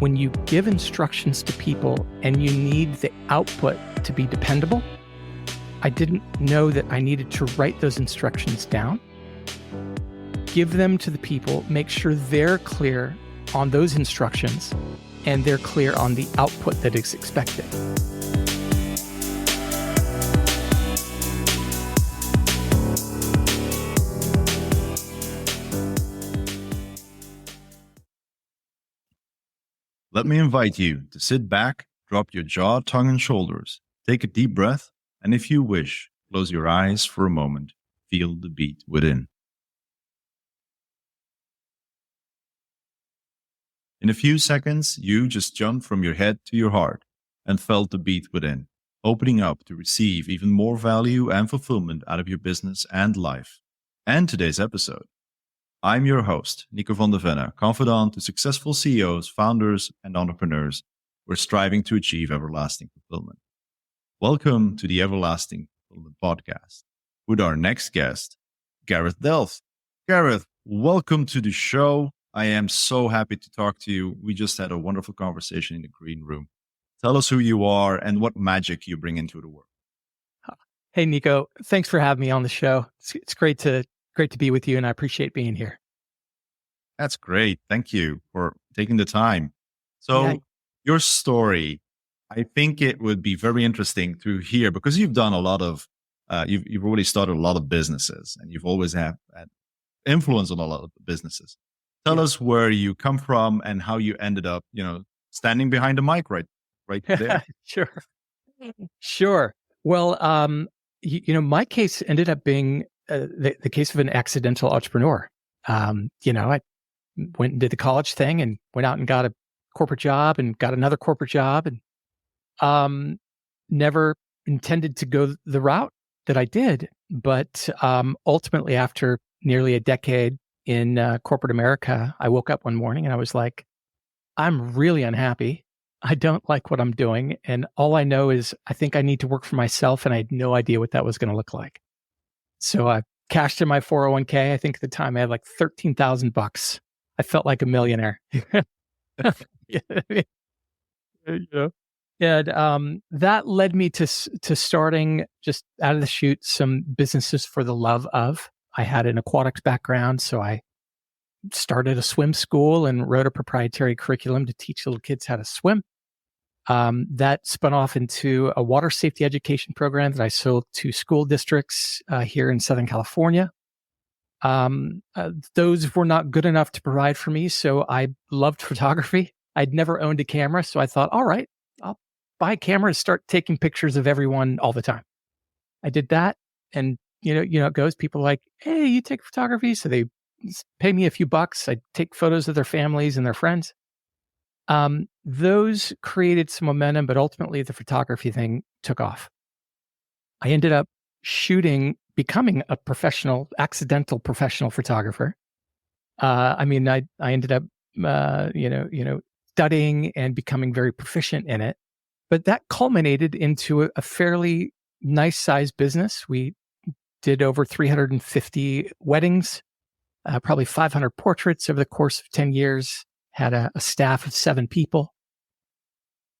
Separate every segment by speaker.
Speaker 1: when you give instructions to people and you need the output to be dependable, I didn't know that I needed to write those instructions down, give them to the people, make sure they're clear on those instructions, and they're clear on the output that is expected.
Speaker 2: Let me invite you to sit back, drop your jaw, tongue, and shoulders, take a deep breath, and if you wish, close your eyes for a moment. Feel the beat within. In a few seconds, you just jumped from your head to your heart and felt the beat within, opening up to receive even more value and fulfillment out of your business and life. And today's episode. I'm your host, Nico van der Venne, confidant to successful CEOs, founders, and entrepreneurs who are striving to achieve everlasting fulfillment. Welcome to the Everlasting Fulfillment Podcast with our next guest, Garrett Delph. Garrett, welcome to the show. I am so happy to talk to you. We just had a wonderful conversation in the green room. Tell us who you are and what magic you bring into the world.
Speaker 1: Hey, Nico, thanks for having me on the show. It's great to be with you, and I appreciate being here.
Speaker 2: That's great. Thank you for taking the time. So your story, I think it would be very interesting to hear because you've done a lot of, you've already started a lot of businesses and you've always had influence on a lot of businesses. Tell us where you come from and how you ended up, standing behind the mic right there.
Speaker 1: Sure. Well, my case ended up being the case of an accidental entrepreneur. I went and did the college thing and went out and got a corporate job and got another corporate job and never intended to go the route that I did. But ultimately, after nearly a decade in corporate America, I woke up one morning and I was like, I'm really unhappy. I don't like what I'm doing. And all I know is I think I need to work for myself. And I had no idea what that was going to look like. So I cashed in my 401k. I think at the time I had like $13,000. I felt like a millionaire. And that led me to starting just out of the chute some businesses for the love of. I had an aquatics background, so I started a swim school and wrote a proprietary curriculum to teach little kids how to swim. That spun off into a water safety education program that I sold to school districts here in Southern California. Those were not good enough to provide for me, so I loved photography. I'd never owned a camera, so I thought, all right, I'll buy a camera and start taking pictures of everyone all the time. I did that, and it goes. People are like, hey, you take photography, so they pay me a few bucks. I take photos of their families and their friends. Those created some momentum, but ultimately the photography thing took off. I ended up becoming a accidental professional photographer. I ended up, studying and becoming very proficient in it, but that culminated into a fairly nice sized business. We did over 350 weddings, probably 500 portraits over the course of 10 years, had a staff of 7 people.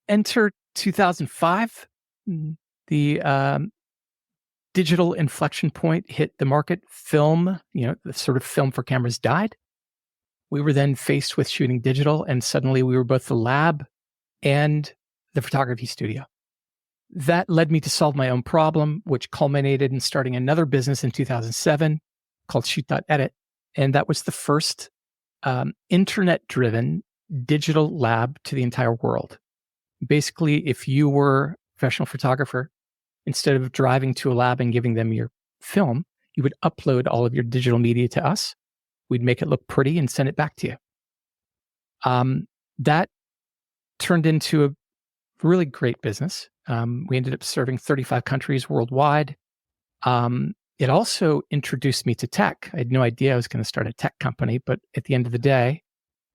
Speaker 1: Enter 2005, the digital inflection point hit the market. Film, the sort of film for cameras died. We were then faced with shooting digital, and suddenly we were both the lab and the photography studio. That led me to solve my own problem, which culminated in starting another business in 2007 called Shoot.Edit. And that was the first internet-driven digital lab to the entire world. Basically, if you were a professional photographer, instead of driving to a lab and giving them your film, you would upload all of your digital media to us. We'd make it look pretty and send it back to you. That turned into a really great business. We ended up serving 35 countries worldwide. It also introduced me to tech. I had no idea I was going to start a tech company, but at the end of the day,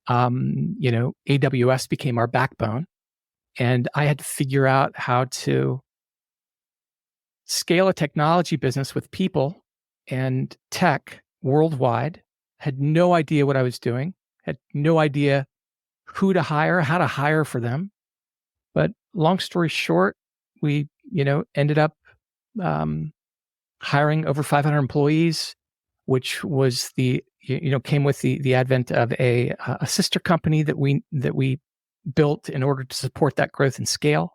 Speaker 1: AWS became our backbone, and I had to figure out how to scale a technology business with people and tech worldwide. Had no idea what I was doing, had no idea who to hire, how to hire for them. But long story short, we, ended up hiring over 500 employees, which was came with the advent of a sister company that we built in order to support that growth and scale.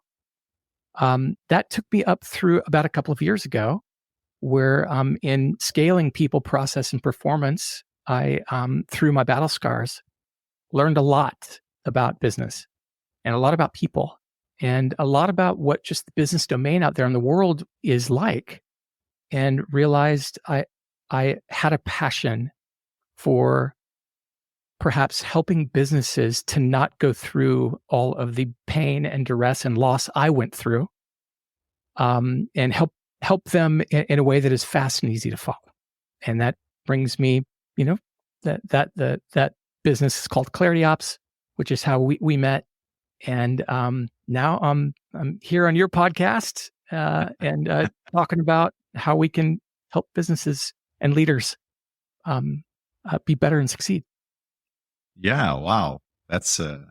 Speaker 1: That took me up through about a couple of years ago, where in scaling people, process, and performance, I, through my battle scars, learned a lot about business and a lot about people and a lot about what just the business domain out there in the world is like, and realized I had a passion for perhaps helping businesses to not go through all of the pain and duress and loss I went through, and help them in a way that is fast and easy to follow. And that brings me, that business is called Clarity Ops, which is how we met. And now I'm here on your podcast and talking about how we can help businesses and leaders be better and succeed.
Speaker 2: Yeah, wow. That's a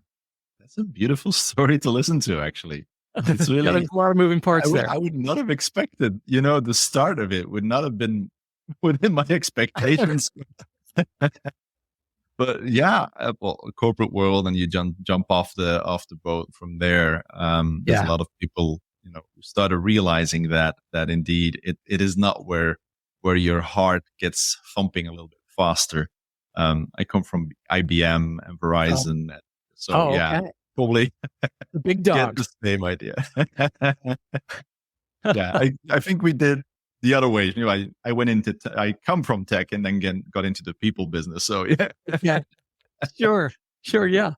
Speaker 2: beautiful story to listen to, actually. It's really,
Speaker 1: there's a lot of moving parts there.
Speaker 2: I would not have expected, the start of it would not have been within my expectations. But yeah, well, corporate world, and you jump off the boat from there. There's a lot of people, who started realizing that indeed it is not where your heart gets thumping a little bit faster. I come from IBM and Verizon,
Speaker 1: Okay.
Speaker 2: Probably
Speaker 1: the big
Speaker 2: get
Speaker 1: dogs.
Speaker 2: the same idea. Yeah, I think we did the other way. I went into I come from tech and then got into the people business. So yeah,
Speaker 1: Yeah, sure, yeah.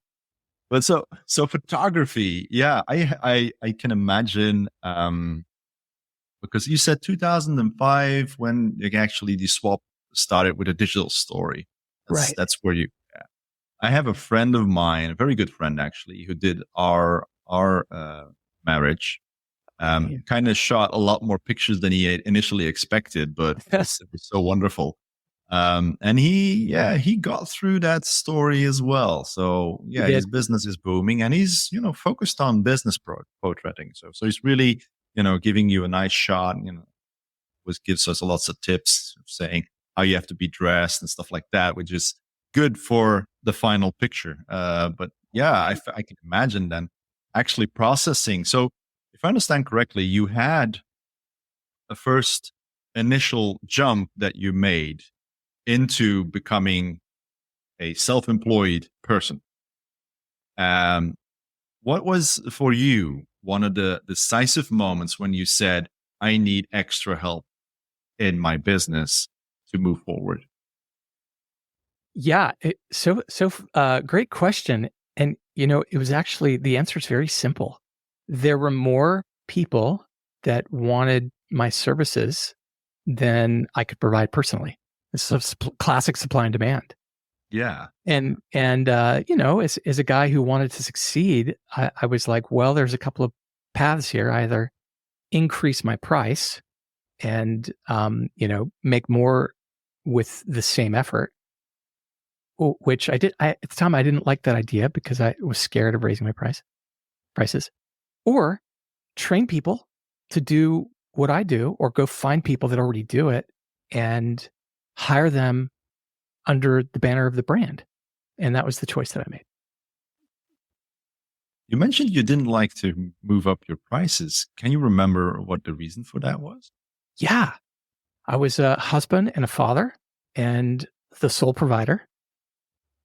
Speaker 2: But so photography, yeah, I can imagine, because you said 2005 when actually the swap started with a digital story.
Speaker 1: Right.
Speaker 2: That's where you. Yeah. I have a friend of mine, a very good friend actually, who did our marriage. Kind of shot a lot more pictures than he had initially expected, but it was so wonderful. And he got through that story as well. So yeah, his business is booming, and he's, focused on business portraiting. So he's really, giving you a nice shot, which gives us lots of tips of saying how you have to be dressed and stuff like that, which is good for the final picture. But yeah, I can imagine then actually processing. So if I understand correctly, you had a first initial jump that you made into becoming a self-employed person. What was for you one of the decisive moments when you said, I need extra help in my business to move forward?
Speaker 1: Yeah. Great question. And, it was actually, the answer is very simple. There were more people that wanted my services than I could provide personally. This is classic supply and demand.
Speaker 2: Yeah.
Speaker 1: And as a guy who wanted to succeed, I was like, well, there's a couple of paths here. Either increase my price and, make more with the same effort, which I did. At the time, I didn't like that idea because I was scared of raising my prices, or train people to do what I do, or go find people that already do it and hire them under the banner of the brand. And that was the choice that I made.
Speaker 2: You mentioned you didn't like to move up your prices. Can you remember what the reason for that was?
Speaker 1: Yeah. I was a husband and a father and the sole provider.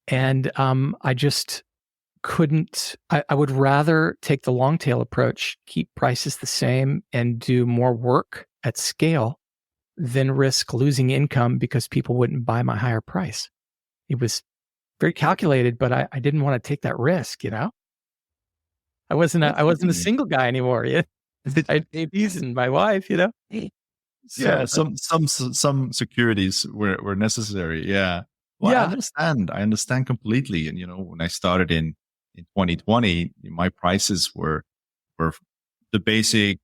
Speaker 1: And I just couldn't, I would rather take the long tail approach, keep prices the same, and do more work at scale than risk losing income because people wouldn't buy my higher price. It was very calculated, but I didn't want to take that risk, I wasn't a single guy anymore. Yeah. I had babies and my wife, So,
Speaker 2: yeah, some securities were necessary. Yeah. Well,
Speaker 1: yeah.
Speaker 2: I understand completely. And when I started in 2020, my prices were the basic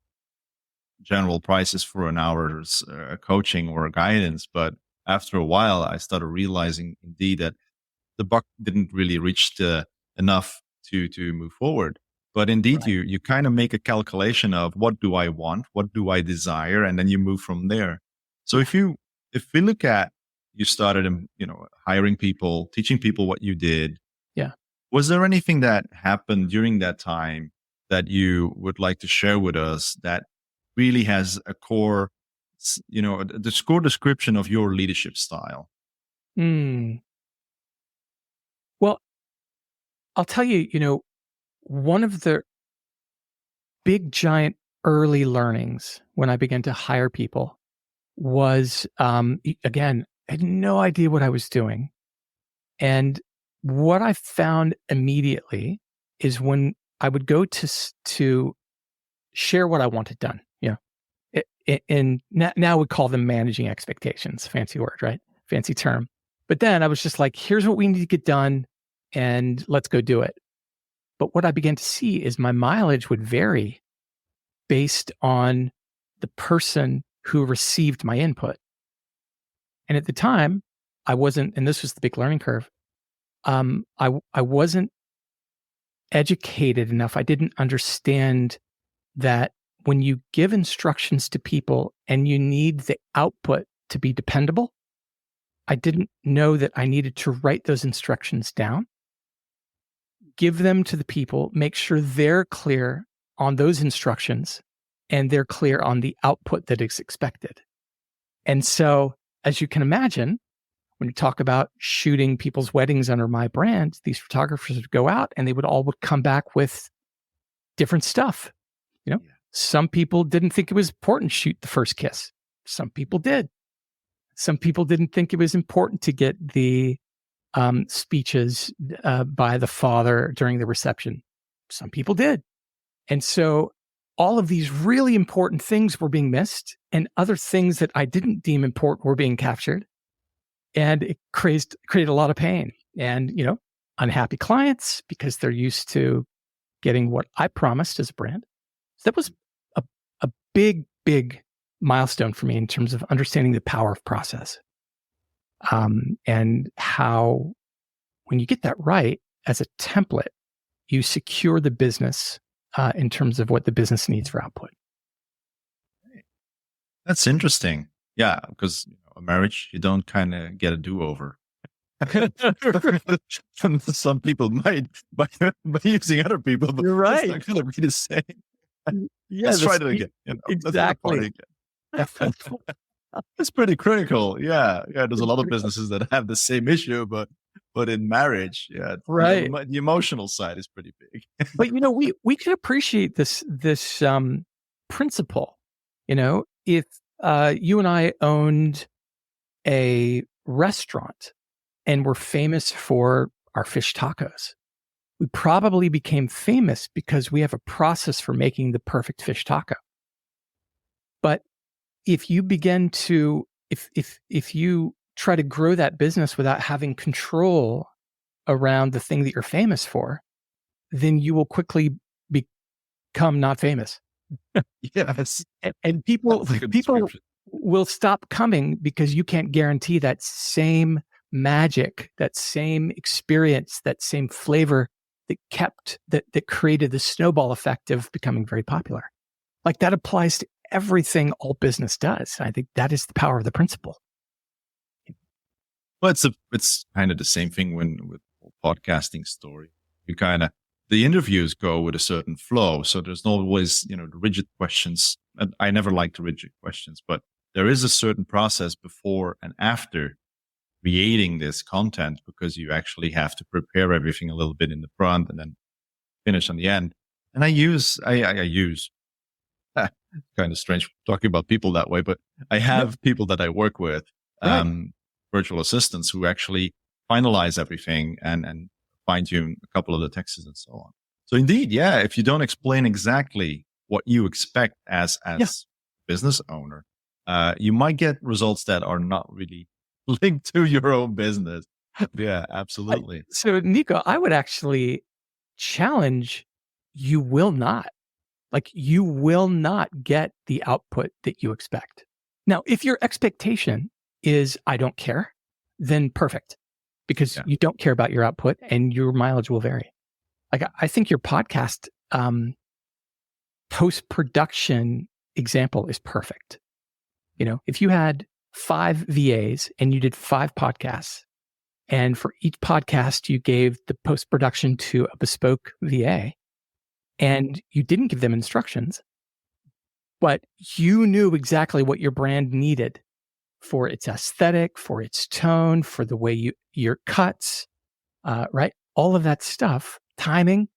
Speaker 2: general prices for an hour's coaching or guidance. But after a while, I started realizing indeed that the buck didn't really reach enough to move forward. But indeed, you kind of make a calculation of what do I want, what do I desire, and then you move from there. So if we look at, you started, hiring people, teaching people what you did.
Speaker 1: Yeah.
Speaker 2: Was there anything that happened during that time that you would like to share with us that really has a core, the core description of your leadership style?
Speaker 1: Well, I'll tell you, one of the big, giant early learnings when I began to hire people was, again, I had no idea what I was doing. And what I found immediately is when I would go to share what I wanted done, and now we call them managing expectations, fancy word, right? Fancy term. But then I was just like, here's what we need to get done and let's go do it. But what I began to see is my mileage would vary based on the person who received my input. And at the time, I wasn't, and this was the big learning curve, I wasn't educated enough. I didn't understand that when you give instructions to people and you need the output to be dependable, I didn't know that I needed to write those instructions down, give them to the people, make sure they're clear on those instructions and they're clear on the output that is expected. And so, as you can imagine, when you talk about shooting people's weddings under my brand, these photographers would go out and they would come back with different stuff. Some people didn't think it was important to shoot the first kiss. Some people did. Some people didn't think it was important to get the speeches by the father during the reception. Some people did. And so all of these really important things were being missed, and other things that I didn't deem important were being captured. And it created a lot of pain and, unhappy clients because they're used to getting what I promised as a brand. So that was a big, big milestone for me in terms of understanding the power of process. And how, when you get that right as a template, you secure the business in terms of what the business needs for output.
Speaker 2: That's interesting. Yeah, because a marriage, you don't kind of get a do-over. Some people might by using other people, but
Speaker 1: you're right.
Speaker 2: It's not going to be the same.
Speaker 1: Yeah,
Speaker 2: let's try it again.
Speaker 1: Exactly.
Speaker 2: It's pretty critical. Yeah. There's a lot of businesses that have the same issue, but in marriage,
Speaker 1: right,
Speaker 2: the emotional side is pretty big.
Speaker 1: But we can appreciate this principle. If you and I owned a restaurant and were famous for our fish tacos, we probably became famous because we have a process for making the perfect fish taco. But if you begin to, if you try to grow that business without having control around the thing that you're famous for, then you will quickly become not famous.
Speaker 2: Yes.
Speaker 1: And people will stop coming because you can't guarantee that same magic, that same experience, that same flavor that created the snowball effect of becoming very popular. Like that applies to everything all business does. I think that is the power of the principle.
Speaker 2: Well, it's kind of the same thing with podcasting story. The interviews go with a certain flow. So there's not always, the rigid questions. And I never liked the rigid questions, but there is a certain process before and after creating this content, because you actually have to prepare everything a little bit in the front and then finish on the end. And I use kind of strange talking about people that way, but I have people that I work with, virtual assistants who actually finalize everything and fine tune a couple of the texts and so on. So indeed, if you don't explain exactly what you expect as business owner, you might get results that are not really linked to your own business. Yeah, absolutely.
Speaker 1: So Nico, I would actually challenge, you will not get the output that you expect. Now, if your expectation is, I don't care, then perfect, because you don't care about your output and your mileage will vary. Like, I think your podcast post-production example is perfect. If you had 5 VAs and you did 5 podcasts, and for each podcast you gave the post-production to a bespoke VA, and you didn't give them instructions, but you knew exactly what your brand needed for its aesthetic, for its tone, for the way your cuts, right? All of that stuff, timing.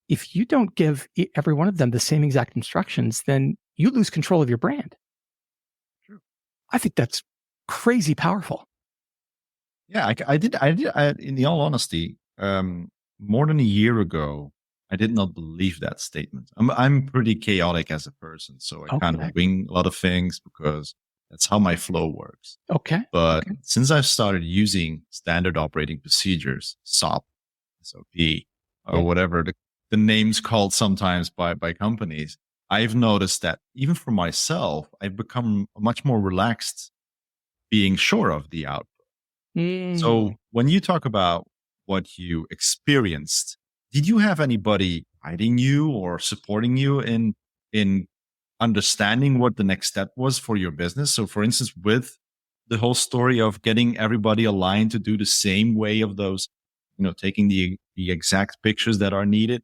Speaker 1: If you don't give every one of them the same exact instructions, then you lose control of your brand.
Speaker 2: True.
Speaker 1: I think that's crazy powerful.
Speaker 2: Yeah, in the all honesty, more than a year ago, I did not believe that statement. I'm pretty chaotic as a person, so I kind of wing a lot of things because that's how my flow works.
Speaker 1: Okay.
Speaker 2: But since I've started using standard operating procedures, SOP, or whatever the name's called sometimes by companies, I've noticed that even for myself, I've become much more relaxed being sure of the output. So when you talk about what you experienced, did you have anybody guiding you or supporting you in understanding what the next step was for your business? So for instance, with the whole story of getting everybody aligned to do the same way of those, taking the exact pictures that are needed,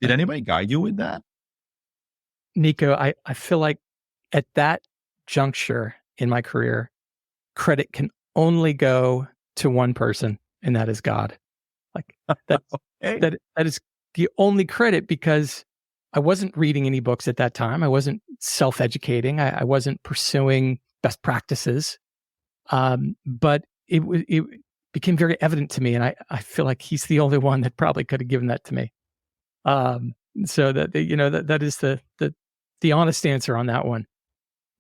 Speaker 2: did anybody guide you with that?
Speaker 1: Nico, I feel like at that juncture in my career, credit can only go to one person, and that is God. Like that is the only credit, because I wasn't reading any books at that time. I wasn't self-educating. I wasn't pursuing best practices. But it became very evident to me, and I feel like he's the only one that probably could have given that to me. So that is the honest answer on that one.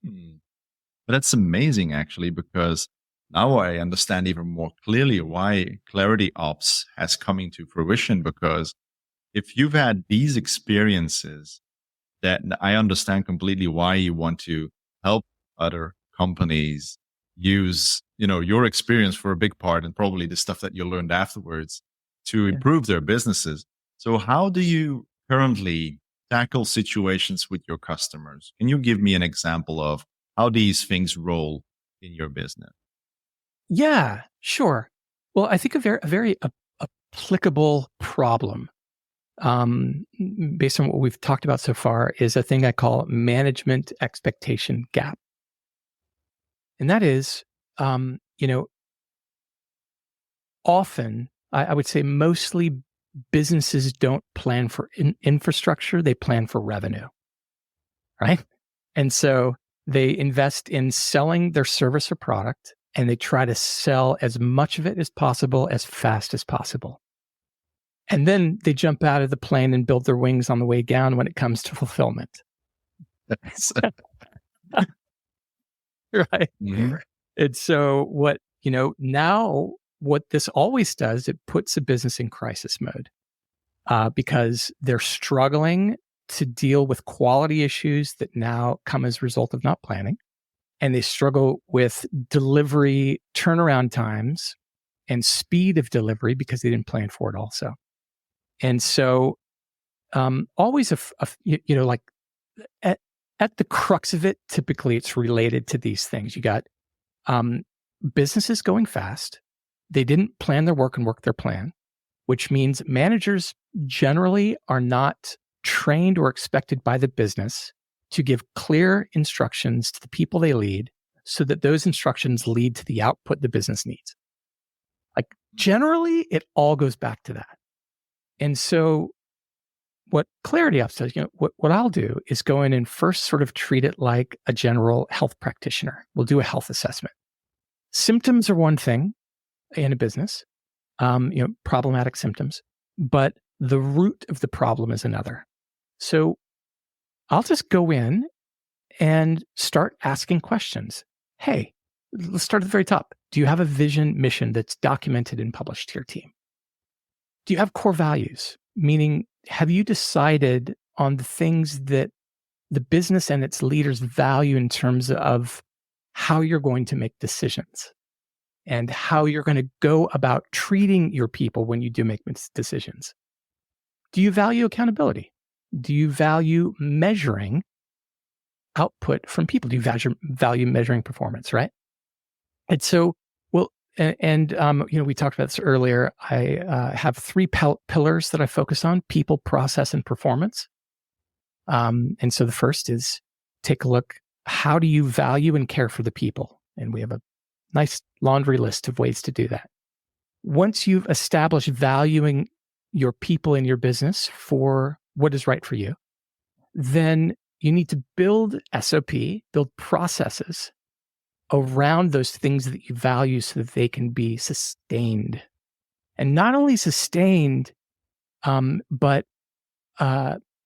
Speaker 2: But that's amazing, actually, because now I understand even more clearly why Clarity Ops has come into fruition. Because if you've had these experiences, that I understand completely why you want to help other companies use, your experience for a big part, and probably the stuff that you learned afterwards to improve their businesses. So how do you currently tackle situations with your customers? Can you give me an example of how these things roll in your business?
Speaker 1: Yeah, sure. Well, I think a very applicable problem, based on what we've talked about so far, is a thing I call management expectation gap. And that is, often, I would say mostly, businesses don't plan for infrastructure, they plan for revenue, right? And so they invest in selling their service or product, and they try to sell as much of it as possible, as fast as possible. And then they jump out of the plane and build their wings on the way down when it comes to fulfillment. Right.
Speaker 2: Mm-hmm.
Speaker 1: And so now what this always does, it puts a business in crisis mode, because they're struggling to deal with quality issues that now come as a result of not planning. And they struggle with delivery turnaround times and speed of delivery because they didn't plan for it also. And so always, like at the crux of it, typically it's related to these things. You got businesses going fast. They didn't plan their work and work their plan, which means managers generally are not trained or expected by the business to give clear instructions to the people they lead, so that those instructions lead to the output the business needs. Like, generally, it all goes back to that. And so what Clarity Ops does, what I'll do is go in and first sort of treat it like a general health practitioner. We'll do a health assessment. Symptoms are one thing in a business, problematic symptoms, but the root of the problem is another. So I'll just go in and start asking questions. Hey, let's start at the very top. Do you have a vision, mission that's documented and published to your team? Do you have core values? Meaning, have you decided on the things that the business and its leaders value in terms of how you're going to make decisions and how you're going to go about treating your people when you do make decisions? do you value accountability? Do you value measuring output from people? Do you value measuring performance, right? And so, well, we talked about this earlier. I have three pillars that I focus on: people, process, and performance. And so the first is take a look. How do you value and care for the people? And we have a nice laundry list of ways to do that. Once you've established valuing your people in your business for what is right for you, then you need to build SOP, build processes around those things that you value so that they can be sustained. And not only sustained, but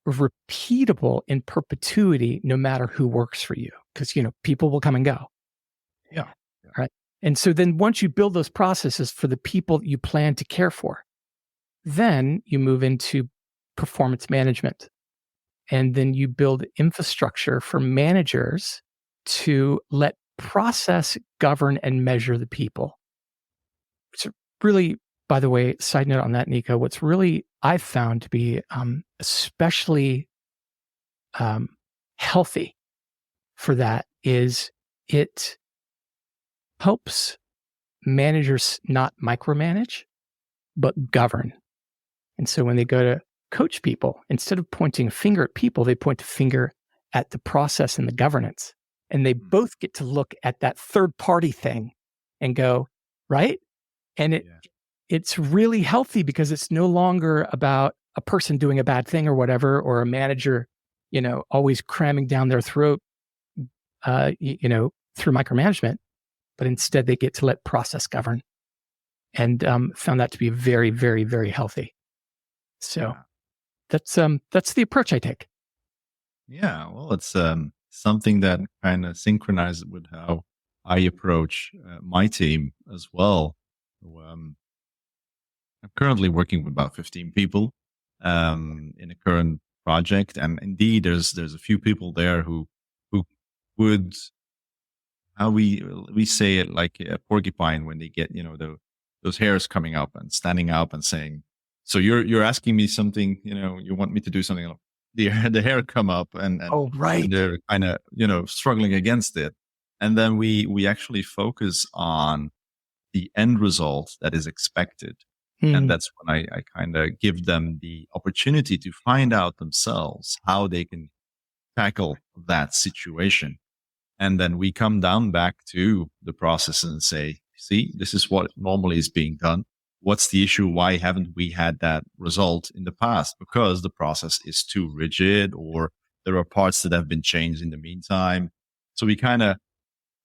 Speaker 1: repeatable in perpetuity, no matter who works for you. Because, people will come and go.
Speaker 2: Yeah.
Speaker 1: Right. And so then once you build those processes for the people that you plan to care for, then you move into performance management. And then you build infrastructure for managers to let process, govern, and measure the people. Which really, by the way, side note on that, Nico, what's really I've found to be especially healthy for that is it helps managers not micromanage, but govern. And so when they go to coach people, instead of pointing a finger at people, they point a finger at the process and the governance. And they both get to look at that third party thing and go, right? And it's really healthy because it's no longer about a person doing a bad thing or whatever, or a manager, always cramming down their throat, through micromanagement, but instead they get to let process govern, and found that to be very, very, very healthy. So that's the approach I take.
Speaker 2: Yeah, well, it's something that kind of synchronizes with how I approach my team as well. So, I'm currently working with about 15 people in a current project, and indeed, there's a few people there who would, how we say it, like a porcupine when they get those hairs coming up and standing up and saying, "So you're asking me something, you want me to do something." The hair come up and
Speaker 1: oh, right.
Speaker 2: And they're kind of struggling against it, and then we actually focus on the end result that is expected. And that's when I kind of give them the opportunity to find out themselves how they can tackle that situation. And then we come down back to the process and say, see, this is what normally is being done. What's the issue? Why haven't we had that result in the past? Because the process is too rigid, or there are parts that have been changed in the meantime. So we kind of,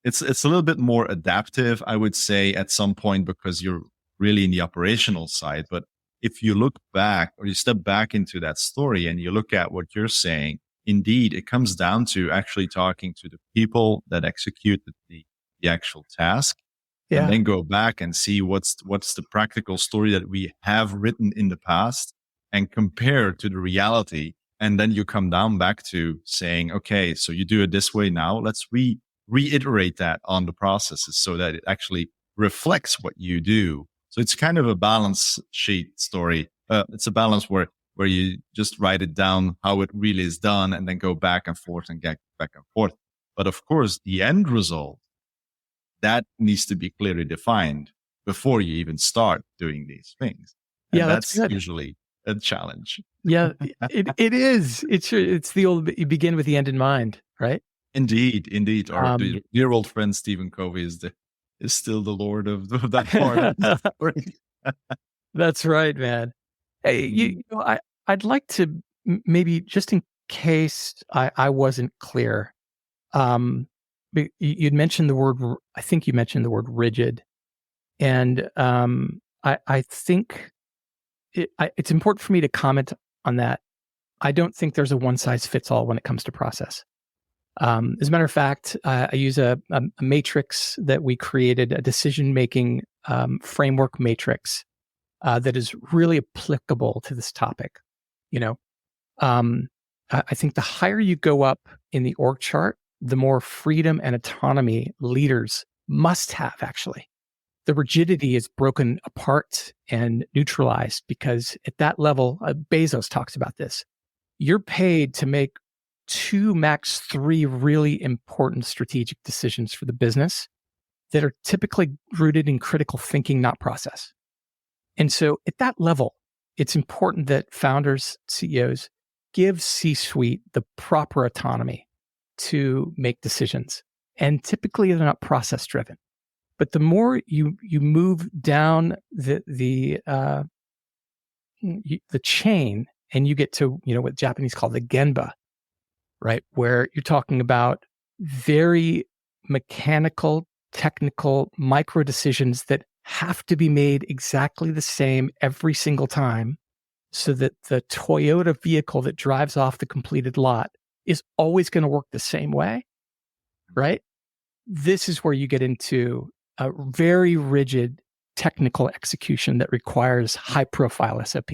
Speaker 2: it's a little bit more adaptive, I would say, at some point, because you're really in the operational side. But if you look back, or you step back into that story and you look at what you're saying, indeed, it comes down to actually talking to the people that execute the actual task.
Speaker 1: Yeah.
Speaker 2: And then go back and see what's the practical story that we have written in the past and compare to the reality. And then you come down back to saying, okay, so you do it this way now. Let's reiterate that on the processes so that it actually reflects what you do. So it's kind of a balance sheet story. It's a balance where you just write it down how it really is done and then go back and forth and get back and forth. But of course, the end result, that needs to be clearly defined before you even start doing these things. And that's usually a challenge.
Speaker 1: Yeah, it is. It's the old, you begin with the end in mind, right?
Speaker 2: Indeed. Our dear old friend Stephen Covey is still the lord of that part.
Speaker 1: That's right, man. Hey, I'd like to maybe, just in case I wasn't clear, you'd mentioned the word, I think you mentioned the word rigid. And I think it's important for me to comment on that. I don't think there's a one size fits all when it comes to process. As a matter of fact, I use a matrix that we created, a decision-making framework matrix that is really applicable to this topic. I think the higher you go up in the org chart, the more freedom and autonomy leaders must have, actually. the rigidity is broken apart and neutralized, because at that level, Bezos talks about this. You're paid to make 2, max 3 really important strategic decisions for the business that are typically rooted in critical thinking, not process. And so at that level, it's important that founders, CEOs give C-suite the proper autonomy to make decisions. And typically they're not process driven. But the more you move down the chain, and you get to, what Japanese call the genba, right? Where you're talking about very mechanical, technical, micro decisions that have to be made exactly the same every single time, so that the Toyota vehicle that drives off the completed lot is always going to work the same way, right? This is where you get into a very rigid technical execution that requires high profile SOP.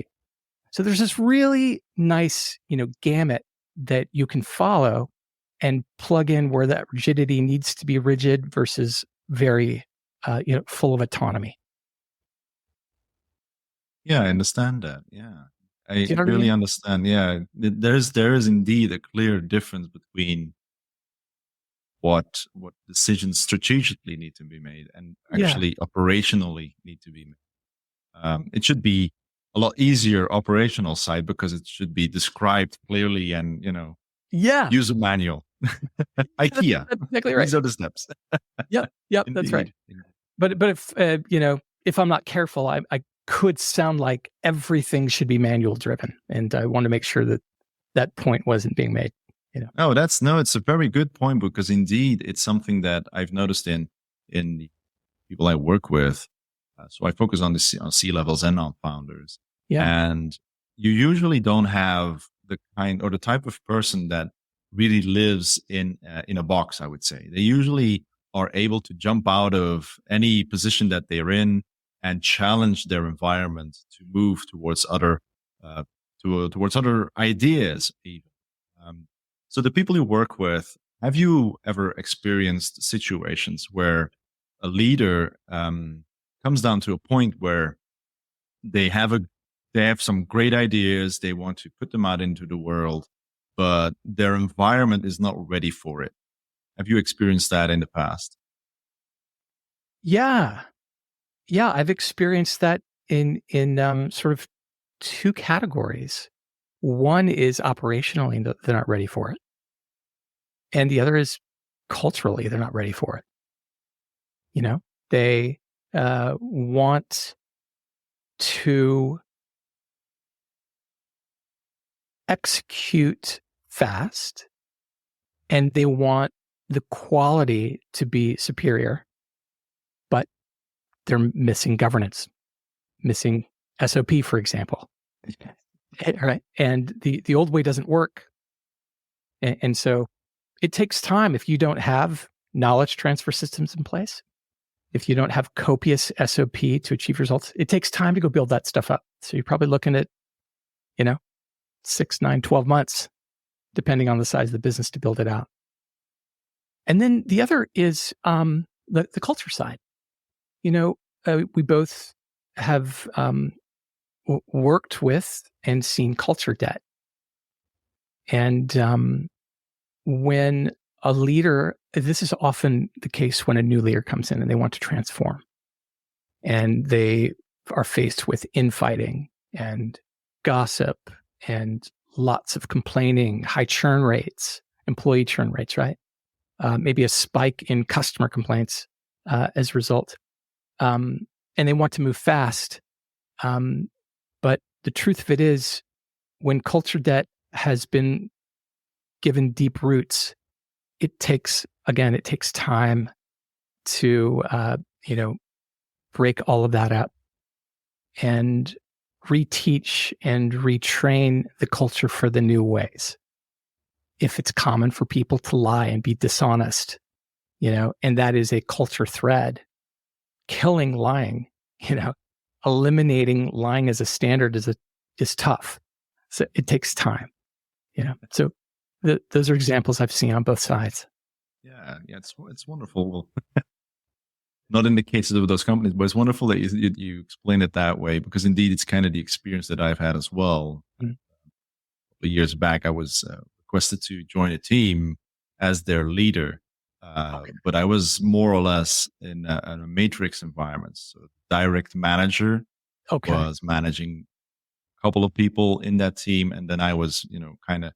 Speaker 1: So there's this really nice, gamut that you can follow and plug in where that rigidity needs to be rigid versus very, full of autonomy.
Speaker 2: Yeah, I understand that. Yeah,
Speaker 1: Do you know what I
Speaker 2: really
Speaker 1: mean?
Speaker 2: understand. Yeah, there is indeed a clear difference between what decisions strategically need to be made and
Speaker 1: Yeah.
Speaker 2: actually operationally need to be made. It should be a lot easier operational side because it should be described clearly and
Speaker 1: Yeah.
Speaker 2: use a manual.
Speaker 1: That's,
Speaker 2: IKEA.
Speaker 1: that's exactly right.
Speaker 2: These are the steps.
Speaker 1: Yep. Yep. That's right.
Speaker 2: Indeed. Indeed.
Speaker 1: But if, if I'm not careful, I could sound like everything should be manual driven. And I want to make sure that that point wasn't being made.
Speaker 2: No, it's a very good point because indeed it's something that I've noticed in the people I work with. So I focus on on C-levels and on founders.
Speaker 1: Yeah.
Speaker 2: And you usually don't have the kind or the type of person that really lives in a box, I would say. They usually are able to jump out of any position that they're in and challenge their environment to move towards other towards other ideas even. So the people you work with, have you ever experienced situations where a leader comes down to a point where they have some great ideas, they want to put them out into the world, but their environment is not ready for it? Have you experienced that in the past?
Speaker 1: Yeah. Yeah. I've experienced that in sort of 2 categories. One is operationally that they're not ready for it. And the other is culturally, they're not ready for it. They want to execute fast, and they want the quality to be superior, but they're missing governance, missing SOP, for example. Right. And the old way doesn't work. And so it takes time. If you don't have knowledge transfer systems in place, if you don't have copious SOP to achieve results, it takes time to go build that stuff up. So you're probably looking at, 6, 9, 12 months, depending on the size of the business, to build it out. And then the other is the culture side. We both have worked with and seen culture debt. And when a leader, this is often the case when a new leader comes in and they want to transform, and they are faced with infighting and gossip and lots of complaining, high churn rates, employee churn rates, right? Maybe a spike in customer complaints as a result. And they want to move fast. But the truth of it is, when culture debt has been given deep roots, it takes time to, break all of that up and reteach and retrain the culture for the new ways. If it's common for people to lie and be dishonest, and that is a culture thread, killing lying, eliminating lying as a standard is tough. So it takes time, So those are examples I've seen on both sides.
Speaker 2: Yeah, it's wonderful. not in the cases of those companies, but it's wonderful that you explain it that way, because indeed it's kind of the experience that I've had as well.
Speaker 1: Mm.
Speaker 2: Years back, I was requested to join a team as their leader,
Speaker 1: Okay.
Speaker 2: but I was more or less in a matrix environment. So, direct manager
Speaker 1: Okay.
Speaker 2: was managing a couple of people in that team, and then I was, kind of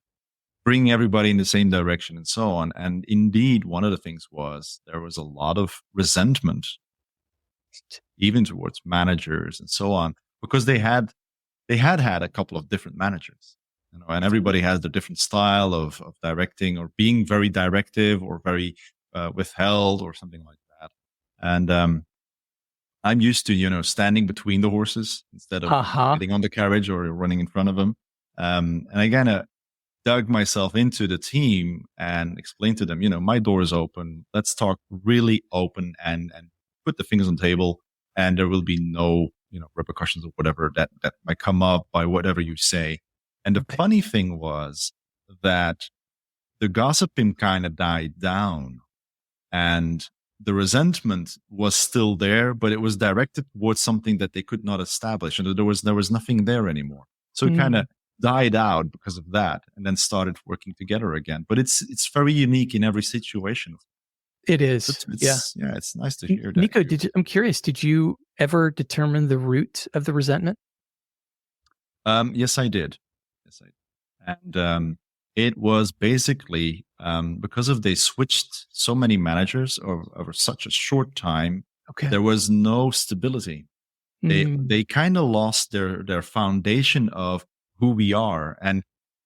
Speaker 2: bringing everybody in the same direction and so on. And indeed, one of the things was there was a lot of resentment, even towards managers and so on, because they had a couple of different managers, and everybody has their different style of directing, or being very directive, or very withheld, or something like that. And I'm used to, standing between the horses instead of
Speaker 1: Uh-huh.
Speaker 2: getting on the carriage or running in front of them. And I kind of dug myself into the team and explained to them, my door is open. Let's talk really open, and put the fingers on the table, and there will be no, repercussions or whatever that might come up by whatever you say. And the
Speaker 1: Okay.
Speaker 2: funny thing was that the gossiping kind of died down, and the resentment was still there, but it was directed towards something that they could not establish, and there was nothing there anymore. So it kind
Speaker 1: Mm.
Speaker 2: of died out because of that, and then started working together again. But it's very unique in every situation.
Speaker 1: It
Speaker 2: So
Speaker 1: is. Yeah.
Speaker 2: it's nice to hear that
Speaker 1: Nico,
Speaker 2: you.
Speaker 1: I'm curious, did you ever determine the root of the resentment?
Speaker 2: Yes, I did. Yes, I did. And it was basically because of they switched so many managers over such a short time.
Speaker 1: Okay.
Speaker 2: There was no stability. They
Speaker 1: Mm.
Speaker 2: they kind of lost their foundation of who we are, and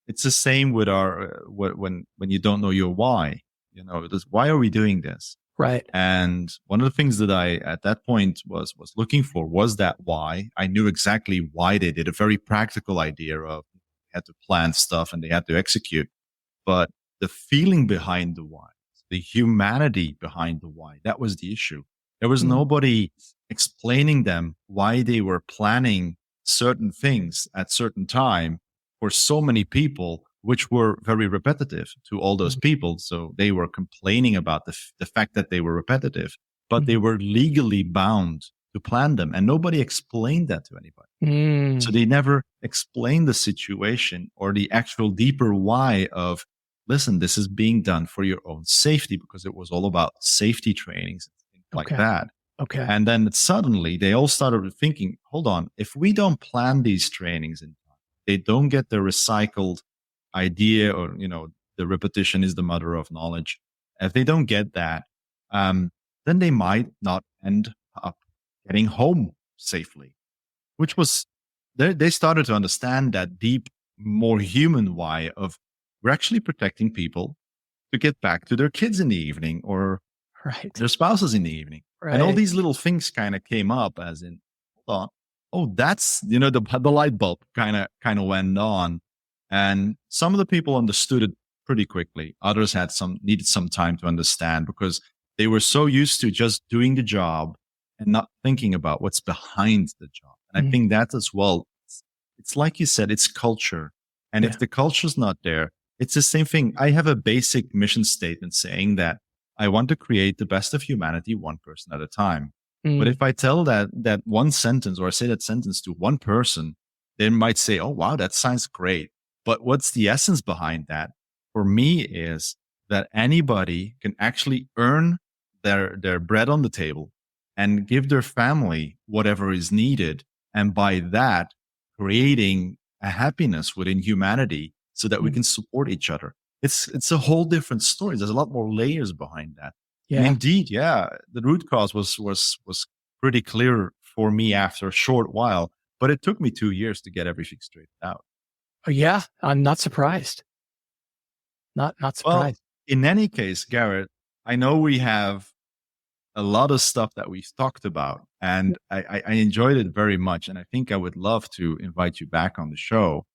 Speaker 2: it's the same with our when you don't know your why. Why are we doing this?
Speaker 1: Right.
Speaker 2: And one of the things that I at that point was looking for was that why. I knew exactly why they did, a very practical idea of they had to plan stuff and they had to execute, but the feeling behind the why, the humanity behind the why, that was the issue. There was
Speaker 1: Mm.
Speaker 2: nobody explaining them why they were planning certain things at certain time for so many people, which were very repetitive to all those
Speaker 1: Mm.
Speaker 2: people. So they were complaining about the fact that they were repetitive, but they
Speaker 1: Mhm.
Speaker 2: were legally bound to plan them, and nobody explained that to anybody. So
Speaker 1: Mm.
Speaker 2: they never explained the situation or the actual deeper why of, listen, this is being done for your own safety, because it was all about safety trainings and things like
Speaker 1: Okay.
Speaker 2: that.
Speaker 1: Okay.
Speaker 2: And then suddenly they all started thinking, hold on, if we don't plan these trainings in time, they don't get the recycled idea, or, the repetition is the mother of knowledge. If they don't get that, then they might not end up getting home safely, which was, they started to understand that deep, more human why of, we're actually protecting people to get back to their kids in the evening, or
Speaker 1: Right.
Speaker 2: their spouses in the evening. And all
Speaker 1: Right.
Speaker 2: these little things kind of came up, as in, hold on, oh, that's, the light bulb kind of went on. And some of the people understood it pretty quickly. Others needed some time to understand, because they were so used to just doing the job and not thinking about what's behind the job. And I
Speaker 1: Mm.
Speaker 2: think that as well, it's like you said, it's culture. And
Speaker 1: Yeah.
Speaker 2: if the culture's not there, it's the same thing. I have a basic mission statement saying that I want to create the best of humanity one person at a time. But
Speaker 1: Mm.
Speaker 2: if I tell that one sentence, or I say that sentence to one person, they might say, oh, wow, that sounds great. But what's the essence behind that? For me, is that anybody can actually earn their bread on the table and give their family whatever is needed. And by that, creating a happiness within humanity so that we
Speaker 1: Mm.
Speaker 2: can support each other. It's a whole different story. There's a lot more layers behind that. And
Speaker 1: Yeah.
Speaker 2: indeed, yeah, the root cause was pretty clear for me after a short while, but it took me 2 years to get everything straightened out.
Speaker 1: Oh, yeah. I'm not surprised. Not
Speaker 2: Well,
Speaker 1: surprised.
Speaker 2: in any case, Garrett, I know we have a lot of stuff that we've talked about,
Speaker 1: Yeah.
Speaker 2: and I enjoyed it very much. And I think I would love to invite you back on the show.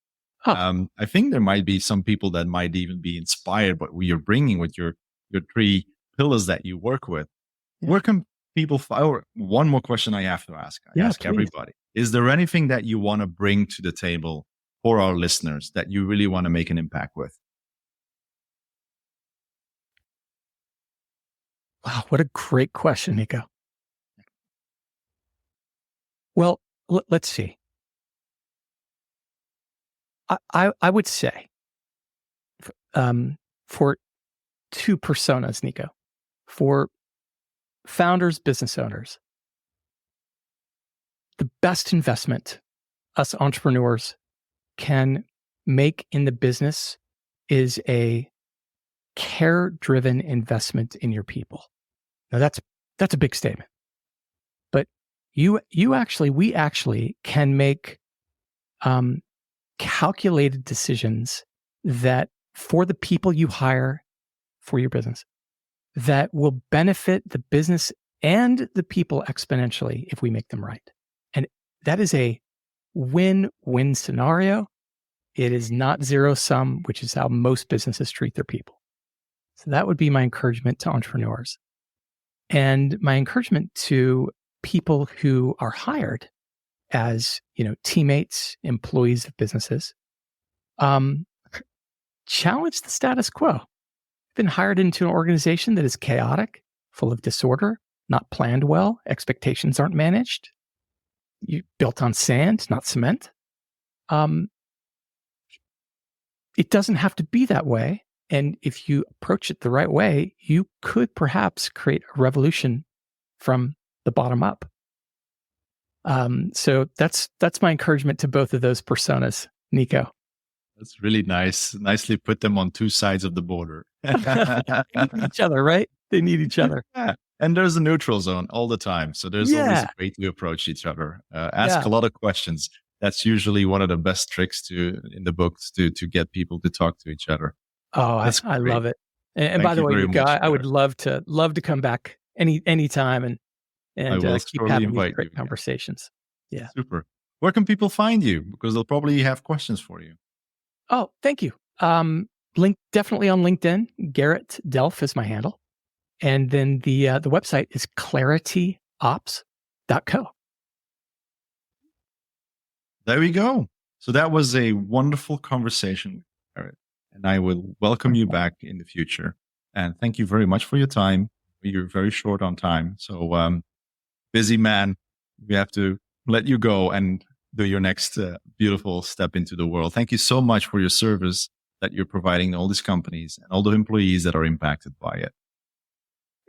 Speaker 1: Huh.
Speaker 2: I think there might be some people that might even be inspired by what you're bringing with your three pillars that you work with.
Speaker 1: Yeah.
Speaker 2: Where can people find? Or one more question I have to ask. I
Speaker 1: Yeah,
Speaker 2: ask
Speaker 1: please.
Speaker 2: everybody: is there anything that you want to bring to the table for our listeners that you really want to make an impact with?
Speaker 1: Wow, what a great question, Nico. Well, let's see. I would say for two personas, Nico, for founders, business owners, the best investment us entrepreneurs can make in the business is a care-driven investment in your people. Now that's a big statement, but we actually can make calculated decisions that for the people you hire for your business that will benefit the business and the people exponentially if we make them right. And that is a win-win scenario. It is not zero sum, which is how most businesses treat their people. So that would be my encouragement to entrepreneurs. And my encouragement to people who are hired as, teammates, employees of businesses, challenge the status quo. You've been hired into an organization that is chaotic, full of disorder, not planned well, expectations aren't managed. You built on sand, not cement. It doesn't have to be that way. And if you approach it the right way, you could perhaps create a revolution from the bottom up. So that's my encouragement to both of those personas, Nico.
Speaker 2: That's really nice. Nicely put them on two sides of the border.
Speaker 1: They need each other, right? They need each other.
Speaker 2: Yeah. And there's a neutral zone all the time. So there's always a way to approach each other. Ask a lot of questions. That's usually one of the best tricks in the books to get people to talk to each other.
Speaker 1: Oh, I love it. And by the way, Nico, I would love to come back anytime and keep having these great conversations. Yeah.
Speaker 2: Super. Where can people find you? Because they'll probably have questions for you.
Speaker 1: Oh, thank you. Definitely on LinkedIn. Garrett Delph is my handle. And then the website is clarityops.co.
Speaker 2: There we go. So that was a wonderful conversation, Garrett. And I will welcome you back in the future. And thank you very much for your time. You're very short on time. So busy man, we have to let you go and do your next beautiful step into the world. Thank you so much for your service that you're providing all these companies and all the employees that are impacted by it.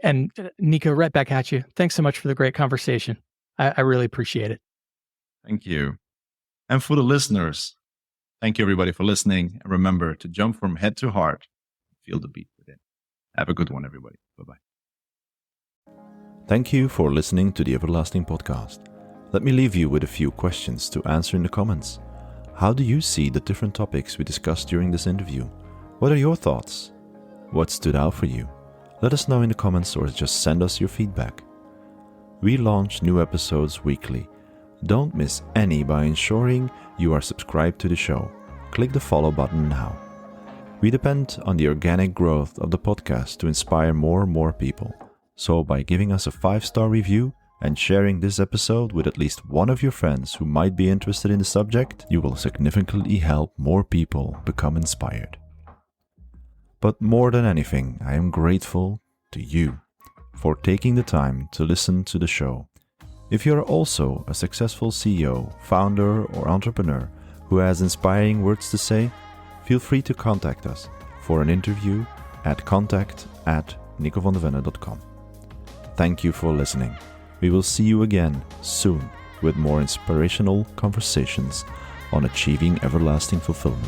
Speaker 1: And Nico, right back at you. Thanks so much for the great conversation. I really appreciate it.
Speaker 2: Thank you. And for the listeners, thank you everybody for listening. And remember to jump from head to heart, feel the beat within. Have a good one, everybody. Bye-bye.
Speaker 3: Thank you for listening to the Everlasting Podcast. Let me leave you with a few questions to answer in the comments. How do you see the different topics we discussed during this interview? What are your thoughts? What stood out for you? Let us know in the comments or just send us your feedback. We launch new episodes weekly. Don't miss any by ensuring you are subscribed to the show. Click the follow button now. We depend on the organic growth of the podcast to inspire more and more people. So by giving us a 5-star review and sharing this episode with at least one of your friends who might be interested in the subject, you will significantly help more people become inspired. But more than anything, I am grateful to you for taking the time to listen to the show. If you are also a successful CEO, founder, or entrepreneur who has inspiring words to say, feel free to contact us for an interview at contact@nicovandevenne.com. Thank you for listening. We will see you again soon with more inspirational conversations on achieving everlasting fulfillment.